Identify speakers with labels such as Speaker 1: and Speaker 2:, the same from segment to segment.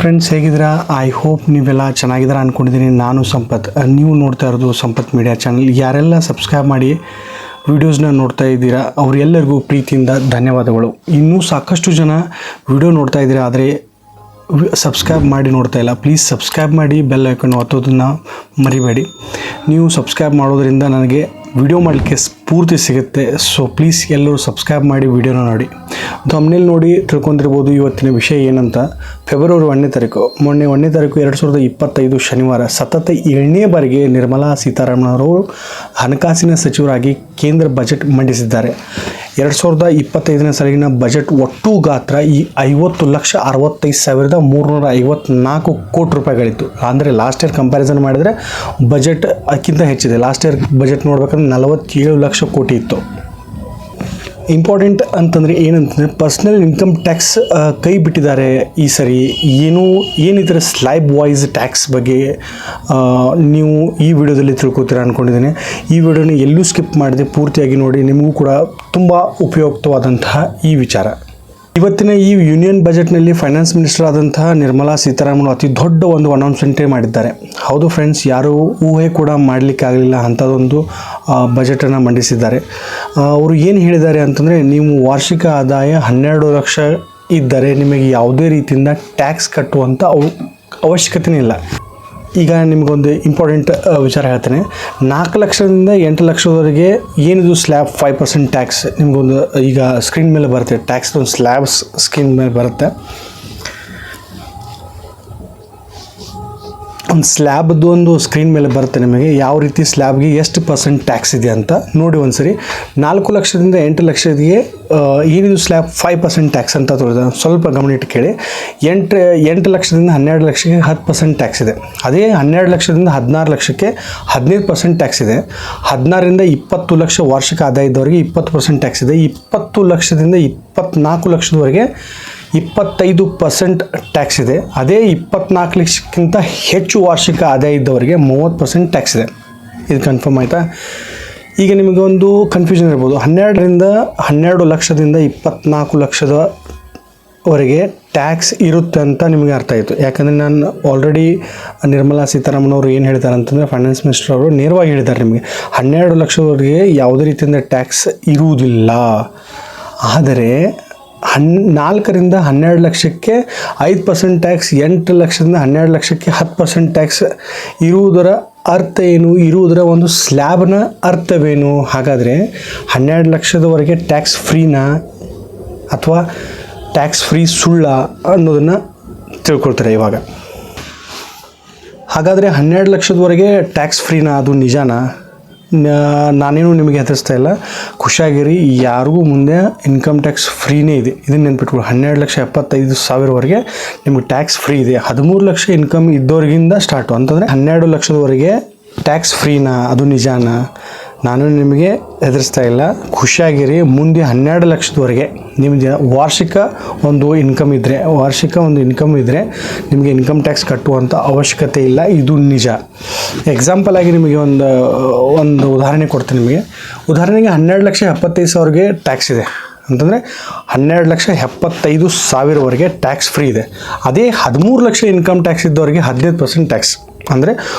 Speaker 1: Friends ಹೇಗಿದ್ದೀರಾ? I hope ನೀವೆಲ್ಲ ಚೆನ್ನಾಗಿದ್ದೀರಾ ಅಂದ್ಕೊಂಡಿದ್ದೀನಿ. ನಾನು ಸಂಪತ್, ನೀವು ನೋಡ್ತಾ ಇರೋದು ಸಂಪತ್ ಮೀಡಿಯಾ ಚಾನಲ್. ಯಾರೆಲ್ಲ ಸಬ್ಸ್ಕ್ರೈಬ್ ಮಾಡಿ ವೀಡಿಯೋಸ್ನ ನೋಡ್ತಾ ಇದ್ದೀರಾ ಅವರೆಲ್ಲರಿಗೂ ಪ್ರೀತಿಯಿಂದ ಧನ್ಯವಾದಗಳು. ಇನ್ನೂ ಸಾಕಷ್ಟು ಜನ ವಿಡಿಯೋ ನೋಡ್ತಾ ಇದ್ದೀರಾ, ಆದರೆ ಸಬ್ಸ್ಕ್ರೈಬ್ ಮಾಡಿ ನೋಡ್ತಾ ಇಲ್ಲ. ಪ್ಲೀಸ್ ಸಬ್ಸ್ಕ್ರೈಬ್ ಮಾಡಿ, ಬೆಲ್ ಐಕನ್ ಒತ್ತೋದನ್ನು ಮರಿಬೇಡಿ. ನೀವು ಸಬ್ಸ್ಕ್ರೈಬ್ ಮಾಡೋದ್ರಿಂದ ನನಗೆ ವಿಡಿಯೋ ಮಾಡಲಿಕ್ಕೆ ಸ್ಫೂರ್ತಿ ಸಿಗುತ್ತೆ. ಸೊ ಪ್ಲೀಸ್ ಎಲ್ಲರೂ ಸಬ್ಸ್ಕ್ರೈಬ್ ಮಾಡಿ ವಿಡಿಯೋನ ನೋಡಿ. ಥಂಬ್ನೇಲ್ ನೋಡಿ ತಿಳ್ಕೊಂಡಿರ್ಬೋದು ಇವತ್ತಿನ ವಿಷಯ ಏನಂತ. ಫೆಬ್ರವರಿ 1ನೇ ತಾರೀಕು, ಮೊನ್ನೆ 1ನೇ ತಾರೀಕು 2025 ಶನಿವಾರ ಸತತ 7ನೇ ಬಾರಿಗೆ ನಿರ್ಮಲಾ ಸೀತಾರಾಮನ್ ಅವರು ಹಣಕಾಸಿನ ಸಚಿವರಾಗಿ ಕೇಂದ್ರ ಬಜೆಟ್ ಮಂಡಿಸಿದ್ದಾರೆ. 2025ನೇ ಸಾಲಿನ ಬಜೆಟ್ ಒಟ್ಟು ಗಾತ್ರ 50,65,354 ಕೋಟಿ ರೂಪಾಯಿಗಳಿತ್ತು. ಅಂದರೆ ಲಾಸ್ಟ್ ಇಯರ್ ಕಂಪ್ಯಾರಿಸನ್ ಮಾಡಿದರೆ ಬಜೆಟ್ ಅದಕ್ಕಿಂತ ಹೆಚ್ಚಿದೆ. ಲಾಸ್ಟ್ ಇಯರ್ ಬಜೆಟ್ ನೋಡ್ಬೇಕಂದ್ರೆ 47 ಲಕ್ಷ ಕೋಟಿ ಇತ್ತು. ಇಂಪಾರ್ಟೆಂಟ್ ಅಂತಂದರೆ ಏನಂತಂದರೆ ಪರ್ಸ್ನಲ್ ಇನ್ಕಮ್ ಟ್ಯಾಕ್ಸ್ ಕೈ ಬಿಟ್ಟಿದ್ದಾರೆ ಈ ಸರಿ. ಏನಿದ್ರೆ ಸ್ಲ್ಯಾಬ್ ವಾಯ್ಸ್ ಟ್ಯಾಕ್ಸ್ ಬಗ್ಗೆ ನೀವು ಈ ವಿಡಿಯೋದಲ್ಲಿ ತಿಳ್ಕೊತೀರಾ ಅಂದ್ಕೊಂಡಿದ್ದೀನಿ. ಈ ವಿಡಿಯೋನ ಎಲ್ಲೂ ಸ್ಕಿಪ್ ಮಾಡದೆ ಪೂರ್ತಿಯಾಗಿ ನೋಡಿ, ನಿಮಗೂ ಕೂಡ ತುಂಬ ಉಪಯುಕ್ತವಾದಂತಹ ಈ ವಿಚಾರ. ಇವತ್ತಿನ ಈ ಯೂನಿಯನ್ ಬಜೆಟ್ನಲ್ಲಿ ಫೈನಾನ್ಸ್ ಮಿನಿಸ್ಟರ್ ಆದಂತಹ ನಿರ್ಮಲಾ ಸೀತಾರಾಮನ್ ಅತಿ ದೊಡ್ಡ ಒಂದು ಅನೌನ್ಸ್ಮೆಂಟೇ ಮಾಡಿದ್ದಾರೆ. ಹೌದು ಫ್ರೆಂಡ್ಸ್, ಯಾರೂ ಊಹೆ ಕೂಡ ಮಾಡಲಿಕ್ಕಾಗಲಿಲ್ಲ ಅಂಥದ್ದೊಂದು ಬಜೆಟನ್ನು ಮಂಡಿಸಿದ್ದಾರೆ. ಅವರು ಏನು ಹೇಳಿದ್ದಾರೆ ಅಂತಂದರೆ, ನೀವು ವಾರ್ಷಿಕ ಆದಾಯ 12 ಲಕ್ಷ ಇದ್ದರೆ ನಿಮಗೆ ಯಾವುದೇ ರೀತಿಯಿಂದ ಟ್ಯಾಕ್ಸ್ ಕಟ್ಟುವಂಥ ಅವಶ್ಯಕತೆಯೇ ಇಲ್ಲ. ಈಗ ನಿಮಗೊಂದು ಇಂಪಾರ್ಟೆಂಟ್ ವಿಚಾರ ಹೇಳ್ತೇನೆ. 4 ಲಕ್ಷದಿಂದ 8 ಲಕ್ಷದವರೆಗೆ ಏನಿದು ಸ್ಲ್ಯಾಬ್ 5% ಟ್ಯಾಕ್ಸ್, ನಿಮಗೊಂದು ಈಗ ಸ್ಕ್ರೀನ್ ಮೇಲೆ ಬರುತ್ತೆ. ಟ್ಯಾಕ್ಸ್ ಒಂದು ಸ್ಲ್ಯಾಬ್ಸ್ ಸ್ಕ್ರೀನ್ ಮೇಲೆ ಬರುತ್ತೆ. ಒಂದು ಸ್ಲ್ಯಾಬ್ದು ಒಂದು ಸ್ಕ್ರೀನ್ ಮೇಲೆ ಬರುತ್ತೆ ನಿಮಗೆ, ಯಾವ ರೀತಿ ಸ್ಲ್ಯಾಬ್ಗೆ ಎಷ್ಟು % ಟ್ಯಾಕ್ಸ್ ಇದೆ ಅಂತ ನೋಡಿ ಒಂದ್ಸರಿ. 4 ಲಕ್ಷದಿಂದ 8 ಲಕ್ಷದಿಗೆ ಏನಿದು ಸ್ಲ್ಯಾಬ್ 5% ಟ್ಯಾಕ್ಸ್ ಅಂತ ತೋರಿದೆ. ಸ್ವಲ್ಪ ಗಮನ ಇಟ್ಟು ಕೇಳಿ. 8 ಲಕ್ಷದಿಂದ 12 ಲಕ್ಷಕ್ಕೆ 10% ಟ್ಯಾಕ್ಸ್ ಇದೆ. ಅದೇ 12 ಲಕ್ಷದಿಂದ 16 ಲಕ್ಷಕ್ಕೆ 15% ಟ್ಯಾಕ್ಸ್ ಇದೆ. 16ರಿಂದ 20 ಲಕ್ಷ ವಾರ್ಷಿಕ ಆದಾಯ ಇದ್ದವರಿಗೆ 20% ಟ್ಯಾಕ್ಸ್ ಇದೆ. 20 ಲಕ್ಷದಿಂದ 24 ಲಕ್ಷದವರೆಗೆ 25% ಟ್ಯಾಕ್ಸ್ ಇದೆ. ಅದೇ 24 ಲಕ್ಷಕ್ಕಿಂತ ಹೆಚ್ಚು ವಾರ್ಷಿಕ ಆದಾಯ ಇದ್ದವರಿಗೆ 30% ಟ್ಯಾಕ್ಸ್ ಇದೆ. ಇದು ಕನ್ಫರ್ಮ್ ಆಯಿತಾ? ಈಗ ನಿಮಗೆ ಒಂದು ಕನ್ಫ್ಯೂಷನ್ ಇರ್ಬೋದು. 12 ಲಕ್ಷದಿಂದ 24 ಲಕ್ಷದವರೆಗೆ ಟ್ಯಾಕ್ಸ್ ಇರುತ್ತೆ ಅಂತ ನಿಮಗೆ ಅರ್ಥ ಆಯಿತು. ಯಾಕಂದರೆ ನಾನು ಆಲ್ರೆಡಿ ನಿರ್ಮಲಾ ಸೀತಾರಾಮನ್ ಅವರು ಏನು ಹೇಳ್ತಾರೆ ಅಂತಂದರೆ, ಫೈನಾನ್ಸ್ ಮಿನಿಸ್ಟರ್ ಅವರು ನೇರವಾಗಿ ಹೇಳಿದ್ದಾರೆ ನಿಮಗೆ 12 ಲಕ್ಷದವರೆಗೆ ಯಾವುದೇ ರೀತಿಯಿಂದ ಟ್ಯಾಕ್ಸ್ ಇರುವುದಿಲ್ಲ. ಆದರೆ 4ರಿಂದ 12 ಲಕ್ಷಕ್ಕೆ 5% ಟ್ಯಾಕ್ಸ್, 8 ಲಕ್ಷದಿಂದ 12 ಲಕ್ಷಕ್ಕೆ 10% ಟ್ಯಾಕ್ಸ್ ಇರುವುದರ ಅರ್ಥ ಏನು? ಇರುವುದರ ಒಂದು ಸ್ಲ್ಯಾಬ್ನ ಅರ್ಥವೇನು? ಹಾಗಾದರೆ 12 ಲಕ್ಷದವರೆಗೆ ಟ್ಯಾಕ್ಸ್ ಫ್ರೀನಾ ಅಥವಾ ಟ್ಯಾಕ್ಸ್ ಫ್ರೀ ಸುಳ್ಳ ಅನ್ನೋದನ್ನು ತಿಳ್ಕೊಳ್ತಾರೆ ಇವಾಗ. ಹಾಗಾದರೆ 12 ಲಕ್ಷದವರೆಗೆ ಟ್ಯಾಕ್ಸ್ ಫ್ರೀನಾ? ಅದು ನಿಜಾನಾ? ನಾನೇನು ನಿಮಗೆ ಹೆದರಿಸ್ತಾ ಇಲ್ಲ, ಖುಷಿಯಾಗಿರಿ. ಯಾರಿಗೂ ಮುಂದೆ ಇನ್ಕಮ್ ಟ್ಯಾಕ್ಸ್ ಫ್ರೀನೇ ಇದೆ, ಇದನ್ನು ನೆನ್ಪಿಟ್ಕೊಳ್ಳಿ. 12,75,000ವರೆಗೆ ನಿಮಗೆ ಟ್ಯಾಕ್ಸ್ ಫ್ರೀ ಇದೆ. 13 ಲಕ್ಷ ಇನ್ಕಮ್ ಇದ್ದವ್ರಿಗಿಂದ ಸ್ಟಾರ್ಟು ಅಂತಂದರೆ 12 ಲಕ್ಷದವರೆಗೆ ಟ್ಯಾಕ್ಸ್ ಫ್ರೀನಾ? ಅದು ನಿಜಾನಾ? ನಾನು ನಿಮಗೆ ಹೆದರಿಸ್ತಾ ಇಲ್ಲ, ಖುಷಿಯಾಗಿರಿ. ಮುಂದೆ 12 ಲಕ್ಷದವರೆಗೆ ನಿಮಗೆ ವಾರ್ಷಿಕ ಒಂದು ಇನ್ಕಮ್ ಇದ್ದರೆ ನಿಮಗೆ ಇನ್ಕಮ್ ಟ್ಯಾಕ್ಸ್ ಕಟ್ಟುವಂಥ ಅವಶ್ಯಕತೆ ಇಲ್ಲ. ಇದು ನಿಜ. ಎಕ್ಸಾಂಪಲ್ ಆಗಿ ನಿಮಗೆ ಒಂದು ಉದಾಹರಣೆ ಕೊಡ್ತೀನಿ ನಿಮಗೆ. ಉದಾಹರಣೆಗೆ 12,75,000ಗೆ ಟ್ಯಾಕ್ಸ್ ಇದೆ ಅಂತಂದರೆ 12,75,000ವರೆಗೆ ಟ್ಯಾಕ್ಸ್ ಫ್ರೀ ಇದೆ. ಅದೇ 13 ಲಕ್ಷ ಇನ್ಕಮ್ ಟ್ಯಾಕ್ಸ್ ಇದ್ದವರಿಗೆ 15% ಟ್ಯಾಕ್ಸ್, ಅಂದರೆ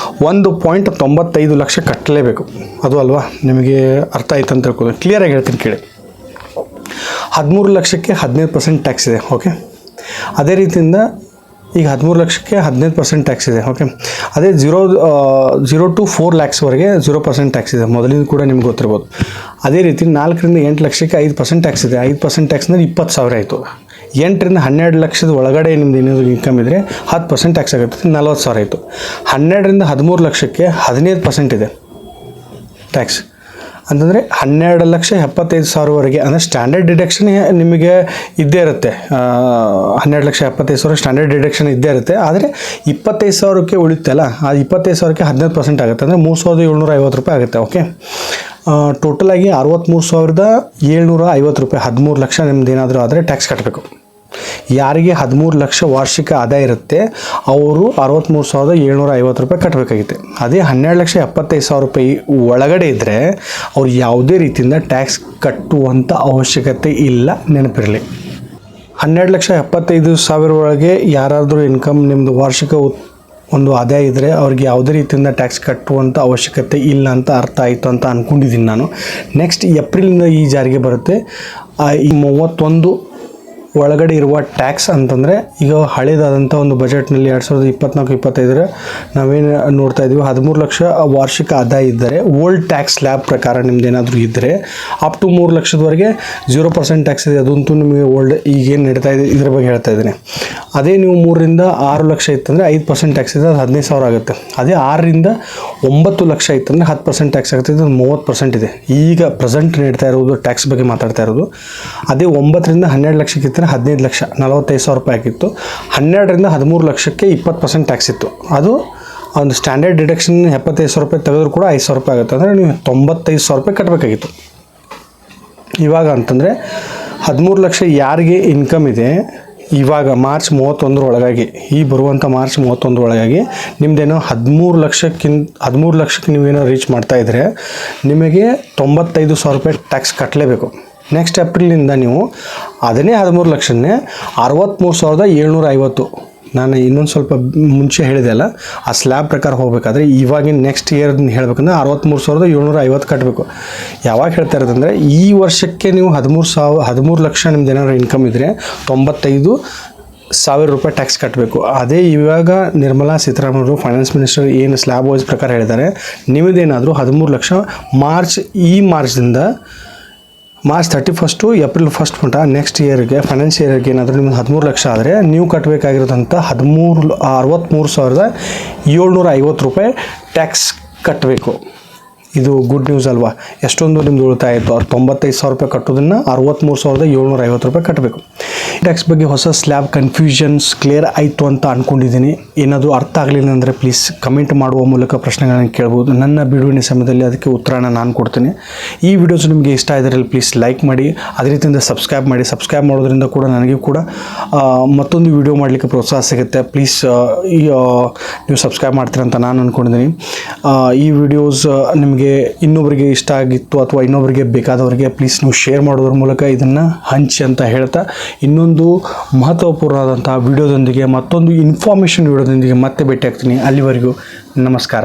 Speaker 1: 1.95 ಲಕ್ಷ ಕಟ್ಟಲೇಬೇಕು. ಅದು ಅಲ್ವಾ? ನಿಮಗೆ ಅರ್ಥ ಆಯ್ತು ಅಂತ ತಿಳ್ಕೊಳ್ಳಿ. ಕ್ಲಿಯರಾಗಿ ಹೇಳ್ತೀನಿ ಕೇಳಿ. 13 ಲಕ್ಷಕ್ಕೆ 15% ಟ್ಯಾಕ್ಸ್ ಇದೆ. ಓಕೆ, ಅದೇ ರೀತಿಯಿಂದ ಈಗ 13 ಲಕ್ಷಕ್ಕೆ 15% ಟ್ಯಾಕ್ಸ್ ಇದೆ. ಓಕೆ, ಅದೇ 0 to 4 lakhsವರೆಗೆ 0% ಟ್ಯಾಕ್ಸ್ ಇದೆ. ಮೊದಲಿಂದ ಕೂಡ ನಿಮ್ಗೆ ಗೊತ್ತಿರ್ಬೋದು. ಅದೇ ರೀತಿ 4ರಿಂದ 8 ಲಕ್ಷಕ್ಕೆ 5% ಟ್ಯಾಕ್ಸ್ ಇದೆ. 5% ಟ್ಯಾಕ್ಸ್ ಅಂದರೆ 20,000 ಆಯಿತು. 8ರಿಂದ 12 ಲಕ್ಷದ ಒಳಗಡೆ ನಿಮ್ದು ಏನಾದರೂ ಇನ್ಕಮ್ ಇದ್ದರೆ 10% ಟ್ಯಾಕ್ಸ್ ಆಗುತ್ತೆ, 40,000 ಆಯಿತು. 12ರಿಂದ 13 ಲಕ್ಷಕ್ಕೆ 15% ಇದೆ ಟ್ಯಾಕ್ಸ್. ಅಂತಂದರೆ 12,75,000ವರೆಗೆ ಅಂದರೆ ಸ್ಟ್ಯಾಂಡರ್ಡ್ ಡಿಡಕ್ಷನ್ ನಿಮಗೆ ಇದ್ದೇ ಇರುತ್ತೆ. 12,75,000 ಸ್ಟ್ಯಾಂಡರ್ಡ್ ಡಿಡಕ್ಷನ್ ಇದ್ದೇ ಇರುತ್ತೆ. ಆದರೆ 25,000ಕ್ಕೆ ಉಳಿತಲ್ಲ, ಆ 25,000ಕ್ಕೆ 15% ಆಗುತ್ತೆ, ಅಂದರೆ 3,750 ರೂಪಾಯಿ ಆಗುತ್ತೆ. ಓಕೆ, ಟೋಟಲಾಗಿ 63,750 ರೂಪಾಯಿ. 13 ಲಕ್ಷ ನಿಮ್ದು ಏನಾದರೂ ಆದರೆ ಟ್ಯಾಕ್ಸ್ ಕಟ್ಟಬೇಕು. ಯಾರಿಗೆ 13 ಲಕ್ಷ ವಾರ್ಷಿಕ ಆದಾಯ ಇರುತ್ತೆ ಅವರು 63,750 ರೂಪಾಯಿ ಕಟ್ಟಬೇಕಾಗಿತ್ತು. ಅದೇ 12,75,000 ರೂಪಾಯಿ ಒಳಗಡೆ ಇದ್ದರೆ ಅವ್ರು ಯಾವುದೇ ರೀತಿಯಿಂದ ಟ್ಯಾಕ್ಸ್ ಕಟ್ಟುವಂಥ ಅವಶ್ಯಕತೆ ಇಲ್ಲ, ನೆನಪಿರಲಿ. 12,75,000 ಒಳಗೆ ಯಾರಾದರೂ ಇನ್ಕಮ್ ನಿಮ್ಮದು ವಾರ್ಷಿಕ ಒಂದು ಆದಾಯ ಇದ್ದರೆ ಅವ್ರಿಗೆ ಯಾವುದೇ ರೀತಿಯಿಂದ ಟ್ಯಾಕ್ಸ್ ಕಟ್ಟುವಂಥ ಅವಶ್ಯಕತೆ ಇಲ್ಲ ಅಂತ ಅರ್ಥ ಆಯಿತು ಅಂತ ಅಂದ್ಕೊಂಡಿದ್ದೀನಿ ನಾನು. ನೆಕ್ಸ್ಟ್ ಏಪ್ರಿಲಿಂದ ಈ ಜಾರಿಗೆ ಬರುತ್ತೆ. ಈ 31 ಒಳಗಡೆ ಇರುವ ಟ್ಯಾಕ್ಸ್ ಅಂತಂದರೆ ಈಗ ಹಳೇದಾದಂಥ ಒಂದು ಬಜೆಟ್ನಲ್ಲಿ 2024-25 ನಾವೇನು ನೋಡ್ತಾ ಇದ್ದೀವಿ, 13 ಲಕ್ಷ ವಾರ್ಷಿಕ ಆದಾಯ ಇದ್ದರೆ ಓಲ್ಡ್ ಟ್ಯಾಕ್ಸ್ ಸ್ಲ್ಯಾಬ್ ಪ್ರಕಾರ ನಿಮ್ದು ಏನಾದರೂ ಇದ್ದರೆ ಅಪ್ ಟು 3 ಲಕ್ಷದವರೆಗೆ 0% ಟ್ಯಾಕ್ಸ್ ಇದೆ. ಅದಂತೂ ನಿಮಗೆ ಓಲ್ಡ್ ಈಗೇನು ನಡೀತಾ ಇದೆ ಇದ್ರ ಬಗ್ಗೆ ಹೇಳ್ತಾ ಇದ್ದೀನಿ. ಅದೇ ನೀವು 3ರಿಂದ 6 ಲಕ್ಷ ಇತ್ತಂದರೆ 5% ಟ್ಯಾಕ್ಸ್ ಇದೆ, ಅದು 15,000 ಆಗುತ್ತೆ. ಅದೇ 6ರಿಂದ 9 ಲಕ್ಷ ಇತ್ತಂದರೆ 10% ಟ್ಯಾಕ್ಸ್ ಆಗುತ್ತೆ, ಅದು 30% ಇದೆ. ಈಗ ಪ್ರೆಸೆಂಟ್ ನಡೀತಾ ಇರೋದು ಟ್ಯಾಕ್ಸ್ ಬಗ್ಗೆ ಮಾತಾಡ್ತಾ ಇರೋದು. ಅದೇ 9ರಿಂದ 12 ಲಕ್ಷಕ್ಕೆ ಇತ್ತು 15 ಲಕ್ಷ 45,000 ರೂಪಾಯಿ ಆಗಿತ್ತು. 12ರಿಂದ 13 ಲಕ್ಷಕ್ಕೆ 20% ಟ್ಯಾಕ್ಸ್ ಇತ್ತು. ಅದು ಒಂದು ಸ್ಟ್ಯಾಂಡರ್ಡ್ ಡಿಡಕ್ಷನ್ 75,000 ರೂಪಾಯಿ ತೆಗೆದ್ರು ಕೂಡ 5,000 ರೂಪಾಯಿ ಆಗುತ್ತೆ. ಅಂದರೆ ನೀವು 95,000 ರೂಪಾಯಿ ಕಟ್ಟಬೇಕಾಗಿತ್ತು. ಇವಾಗ ಅಂತಂದರೆ 13 ಲಕ್ಷ ಯಾರಿಗೆ ಇನ್ಕಮ್ ಇದೆ ಇವಾಗ ಮಾರ್ಚ್ 31 ಒಳಗಾಗಿ, ಈ ಬರುವಂಥ ಮಾರ್ಚ್ 31 ಒಳಗಾಗಿ ನಿಮ್ಮದೇನೋ 13 ಲಕ್ಷಕ್ಕೆ ನೀವೇನೋ ರೀಚ್ ಮಾಡ್ತಾಯಿದ್ರೆ ನಿಮಗೆ 95,000 ರೂಪಾಯಿ ಟ್ಯಾಕ್ಸ್ ಕಟ್ಟಲೇಬೇಕು. ನೆಕ್ಸ್ಟ್ ಏಪ್ರಿಲಿಂದ ನೀವು ಅದನ್ನೇ 13 ಲಕ್ಷನ್ನೇ 63,750, ನಾನು ಇನ್ನೊಂದು ಸ್ವಲ್ಪ ಮುಂಚೆ ಹೇಳಿದೆ ಅಲ್ಲ, ಆ ಸ್ಲ್ಯಾಬ್ ಪ್ರಕಾರ ಹೋಗಬೇಕಾದ್ರೆ ಇವಾಗಿನ ನೆಕ್ಸ್ಟ್ ಇಯರ್ ಹೇಳಬೇಕಂದ್ರೆ 63,750 ಕಟ್ಟಬೇಕು. ಯಾವಾಗ ಹೇಳ್ತಾ ಇರೋದಂದರೆ ಈ ವರ್ಷಕ್ಕೆ ನೀವು 13 ಲಕ್ಷ ನಿಮ್ದು ಏನಾದ್ರು ಇನ್ಕಮ್ ಇದ್ದರೆ 95,000 ರೂಪಾಯಿ ಟ್ಯಾಕ್ಸ್ ಕಟ್ಟಬೇಕು. ಅದೇ ಇವಾಗ ನಿರ್ಮಲಾ ಸೀತಾರಾಮನ್ ಅವರು ಫೈನಾನ್ಸ್ ಮಿನಿಸ್ಟರ್ ಏನು ಸ್ಲ್ಯಾಬ್ ವೈಸ್ ಪ್ರಕಾರ ಹೇಳಿದ್ದಾರೆ, ನಿಮ್ಮದೇನಾದರೂ 13 ಲಕ್ಷ ಮಾರ್ಚ್ದಿಂದ ಮಾರ್ಚ್ 31 ಏಪ್ರಿಲ್ 1 ಮಟ್ಟ ನೆಕ್ಸ್ಟ್ ಇಯರ್ಗೆ ಫೈನಾನ್ಷಿಯಲ್ ಇಯರ್ಗೆ ಏನಾದರೂ ನಿಮ್ಮದು 13 ಲಕ್ಷ ಆದರೆ ನೀವು ಕಟ್ಟಬೇಕಾಗಿರೋದಂಥ 63,750 ರೂಪಾಯಿ ಟ್ಯಾಕ್ಸ್ ಕಟ್ಟಬೇಕು. ಇದು ಗುಡ್ ನ್ಯೂಸ್ ಅಲ್ವಾ? ಎಷ್ಟೊಂದು ನಿಮ್ದು ಉಳಿತಾಯ ಆಯಿತು. 95,000 ರೂಪಾಯಿ ಕಟ್ಟೋದನ್ನು 63,750 ರೂಪಾಯಿ ಕಟ್ಟಬೇಕು. ಟ್ಯಾಕ್ಸ್ ಬಗ್ಗೆ ಹೊಸ ಸ್ಲ್ಯಾಬ್ ಕನ್ಫ್ಯೂಷನ್ಸ್ ಕ್ಲಿಯರ್ ಆಯಿತು ಅಂತ ಅಂದ್ಕೊಂಡಿದ್ದೀನಿ. ಏನಾದರೂ ಅರ್ಥ ಆಗಲಿಲ್ಲ ಅಂದರೆ ಪ್ಲೀಸ್ ಕಮೆಂಟ್ ಮಾಡುವ ಮೂಲಕ ಪ್ರಶ್ನೆಗಳನ್ನು ಕೇಳ್ಬೋದು. ನನ್ನ ಬಿಡುವಿನ ಸಮಯದಲ್ಲಿ ಅದಕ್ಕೆ ಉತ್ತರನ ನಾನು ಕೊಡ್ತೀನಿ. ಈ ವಿಡಿಯೋಸ್ ನಿಮಗೆ ಇಷ್ಟ ಆಗಿದ್ರಲ್ಲಿ ಪ್ಲೀಸ್ ಲೈಕ್ ಮಾಡಿ, ಅದೇ ರೀತಿಯಿಂದ ಸಬ್ಸ್ಕ್ರೈಬ್ ಮಾಡಿ. ಸಬ್ಸ್ಕ್ರೈಬ್ ಮಾಡೋದ್ರಿಂದ ಕೂಡ ನನಗೆ ಕೂಡ ಮತ್ತೊಂದು ವಿಡಿಯೋ ಮಾಡಲಿಕ್ಕೆ ಪ್ರೋತ್ಸಾಹ ಸಿಗುತ್ತೆ. ಪ್ಲೀಸ್ ನೀವು ಸಬ್ಸ್ಕ್ರೈಬ್ ಮಾಡ್ತೀರಂತ ನಾನು ಅಂದ್ಕೊಂಡಿದ್ದೀನಿ. ಈ ವಿಡಿಯೋಸ್ ನಿಮಗೆ ಇನ್ನೊಬ್ಬರಿಗೆ ಇಷ್ಟ ಆಗಿತ್ತು ಅಥವಾ ಇನ್ನೊಬ್ಬರಿಗೆ ಬೇಕಾದವರಿಗೆ ಪ್ಲೀಸ್ ನೀವು ಶೇರ್ ಮಾಡೋದ್ರ ಮೂಲಕ ಇದನ್ನು ಹಂಚಿ ಅಂತ ಹೇಳ್ತಾ, ಇನ್ನೊಂದು ಮಹತ್ವಪೂರ್ಣವಾದಂಥ ವಿಡಿಯೋದೊಂದಿಗೆ ಮತ್ತೊಂದು ಇನ್ಫಾರ್ಮೇಷನ್ ವಿಡಿಯೋದೊಂದಿಗೆ ಮತ್ತೆ ಭೇಟಿ ಆಗ್ತೀನಿ. ಅಲ್ಲಿವರೆಗೂ ನಮಸ್ಕಾರ.